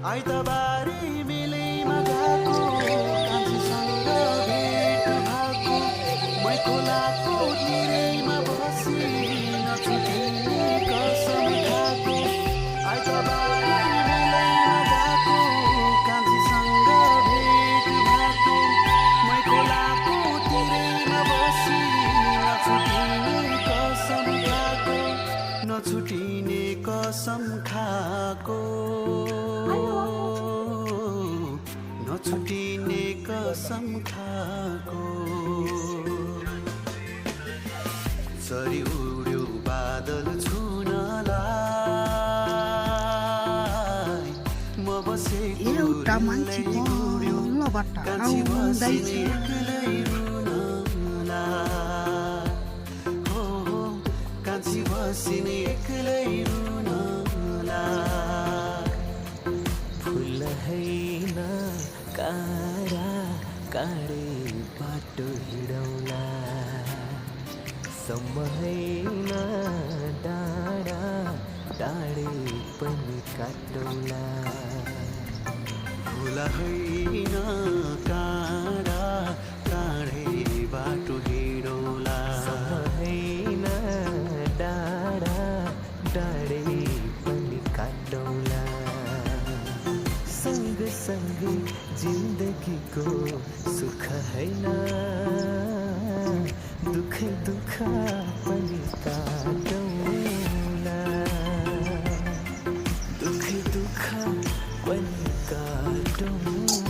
आइतबारे मेलैमा गएको कान्छीसँग भेट भएको मै खोलाको तिरैमा बसी नछुटिने कसम खाएको आइतबारे मेलैमा गएको कान्छीसँग भेट भएको मै खोलाको तिरैमा बसी नछुटिने कसम खाएको नछुटिने कसम खाएको नछुटिने कसम खाएको सरी उड्यो बादल छुनलाई म बसेको एउटा मान्छेको लबाट आउँदैछ हो कान्छी बसिने एक्लै रुनलाई फुल हैन कारा काँडे बाटो हिँडौला सम्म हैन डाँडा डाँडे पनि काटौला फुल होइन काँडा काँडे बाटो हिँडौला सम्म हैन डाँडा डाँडे पनि काटौला सँगसँगै जिन्दगीको सुख हैन दुखै दुख पनि काटौला दुखै दुख पनि काटौला